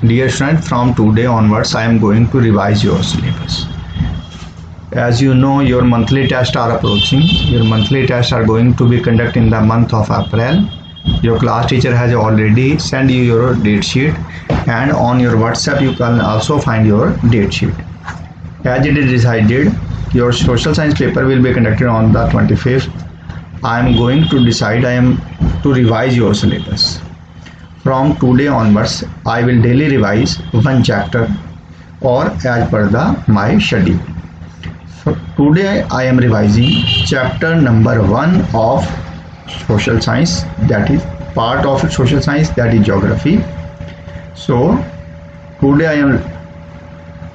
Dear student, from today onwards I am going to revise your syllabus. As you know, your monthly tests are approaching. Your monthly tests are going to be conducted in the month of April. Your class teacher has already sent you your date sheet, and on your WhatsApp you can also find your date sheet. As it is decided, your social science paper will be conducted on the 25th. I am going to decide, I am to revise your syllabus. From today onwards, I will daily revise one chapter or as per my schedule. So today I am revising chapter number 1 of social science, that is part of social science, that is geography. So today I am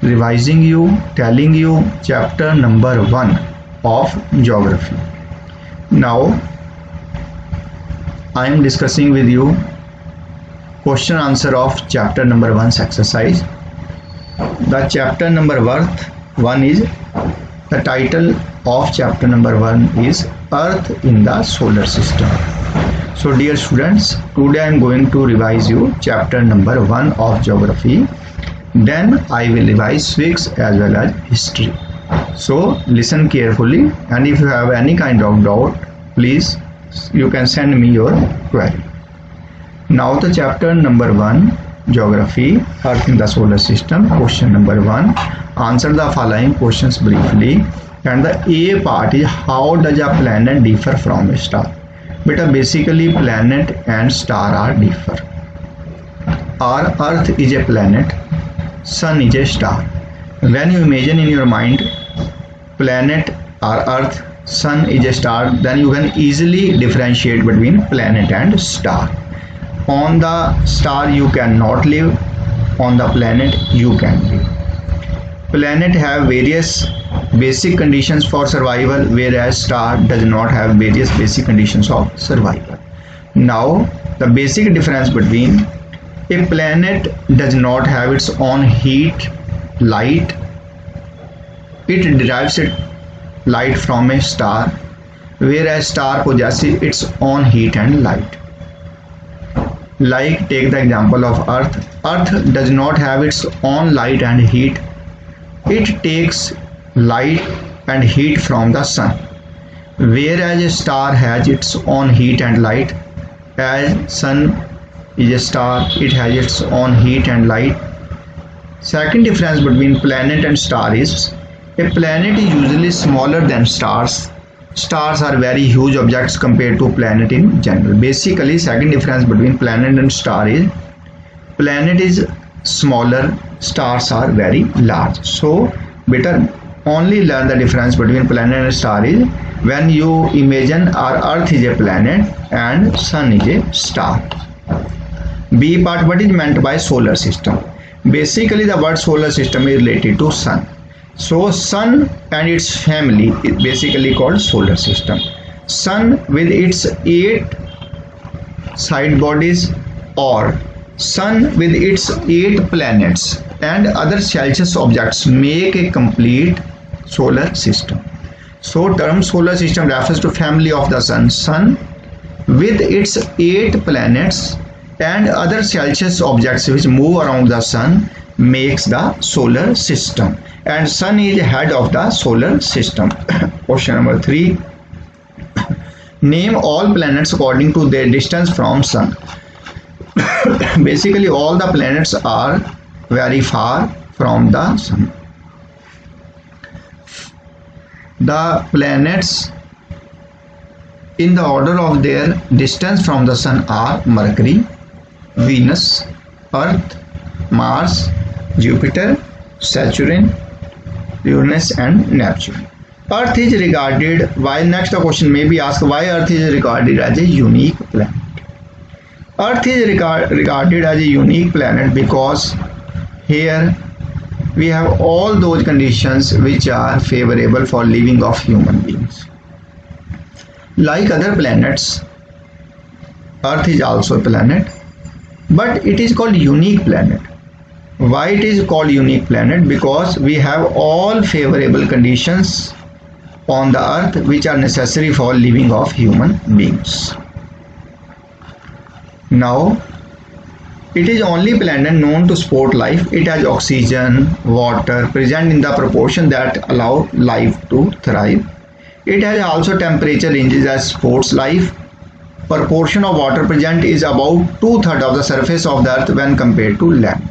revising you, telling you chapter number 1 of geography. Now I am discussing with you question answer of chapter number 1's exercise. The chapter number 1 is, the title of chapter number 1 is Earth in the Solar System. So dear students, today I am going to revise you chapter number 1 of geography. Then I will revise civics as well as history. So listen carefully, and if you have any kind of doubt, please you can send me your query. Now the chapter number 1, geography, Earth in the solar system. Question number 1, answer the following questions briefly. And the A part is, how does a planet differ from a star? But basically planet and star are differ. Our Earth is a planet, Sun is a star. When you imagine in your mind planet or Earth, Sun is a star, then you can easily differentiate between planet and star. On the star you cannot live, on the planet you can live. Planet have various basic conditions for survival, whereas star does not have various basic conditions of survival. Now the basic difference between, a planet does not have its own heat, light. It derives its light from a star, whereas star possesses its own heat and light. Like take the example of Earth. Earth does not have its own light and heat. It takes light and heat from the sun, whereas a star has its own heat and light. As sun is a star, it has its own heat and light. Second difference between planet and star is, a planet is usually smaller than stars. Stars are very huge objects compared to planet in general. Basically, second difference between planet and star is, planet is smaller, stars are very large. So better only learn the difference between planet and star is when you imagine our Earth is a planet and Sun is a star. B part, what is meant by solar system? Basically the word solar system is related to Sun. So Sun and its family is basically called solar system. Sun with its 8 side bodies, or Sun with its 8 planets and other celestial objects make a complete solar system. So term solar system refers to family of the Sun. Sun with its 8 planets and other celestial objects which move around the Sun makes the solar system, and Sun is head of the solar system. Question number 3, name all planets according to their distance from Sun. Basically all the planets are very far from the Sun. The planets in the order of their distance from the Sun are Mercury, Venus, Earth, Mars, Jupiter, Saturn, Uranus and Neptune. Earth is regarded, while next the question may be asked, why Earth is regarded as a unique planet. Earth is regarded as a unique planet because here we have all those conditions which are favorable for living of human beings. Like other planets, Earth is also a planet, but it is called unique planet. Why it is called unique planet? Because we have all favorable conditions on the Earth which are necessary for living of human beings. Now It is only planet known to support life. It has oxygen, water present in the proportion that allow life to thrive. It has also temperature ranges that supports life. Proportion of water present is about 2/3 of the surface of the earth when compared to land.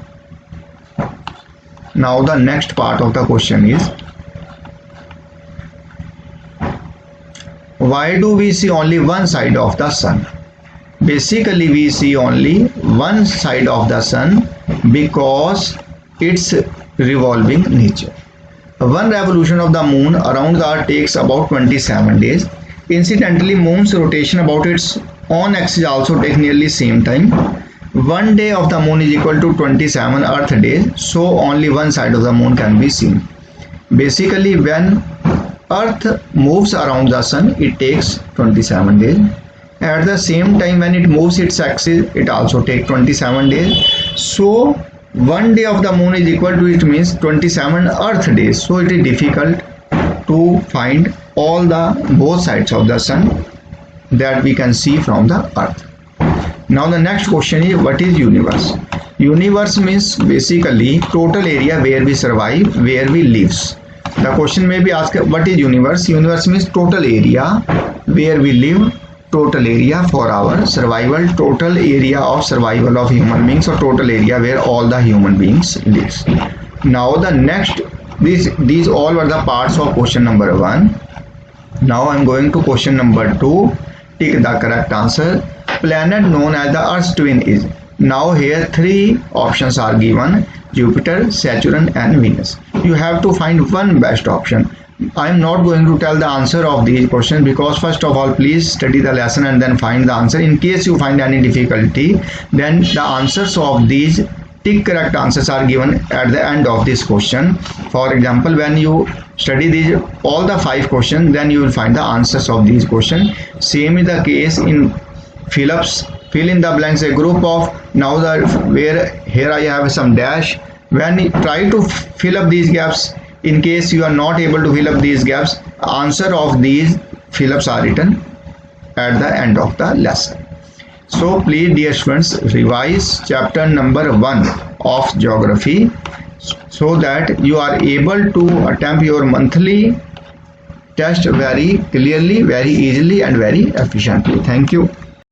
Now the next part of the question is, why do we see only one side of the sun? Basically we see only one side of the sun because its revolving nature. One revolution of the moon around the earth takes about 27 days. Incidentally, moon's rotation about its own axis also takes nearly same time. One day of the moon is equal to 27 earth days, so only one side of the moon can be seen. Basically, when earth moves around the sun, it takes 27 days. At the same time, when it moves its axis, it also takes 27 days. So one day of the moon is equal to, it means 27 earth days. So it is difficult to find all the both sides of the sun that we can see from the earth. Now the next question is, what is universe? Universe means basically total area where we survive, where we live. The question may be asked, what is universe? Universe means total area where we live, total area for our survival, total area of survival of human beings, or total area where all the human beings live. Now the next, these all were the parts of question number 1. Now I am going to question number 2. Tick the correct answer. Planet known as the Earth's twin is. Now here 3 options are given: Jupiter, Saturn and Venus. You have to find one best option. I am not going to tell the answer of these questions because first of all, please study the lesson and then find the answer. In case you find any difficulty, then the answers of these tick correct answers are given at the end of this question. For example, when you study these all the 5 questions, then you will find the answers of these questions. Same is the case in fill in the blanks, a group of, now the where here I have some dash. When you try to fill up these gaps, in case you are not able to fill up these gaps, answer of these fill-ups are written at the end of the lesson. So please dear students, revise chapter number 1 of geography so that you are able to attempt your monthly test very clearly, very easily and very efficiently. Thank you.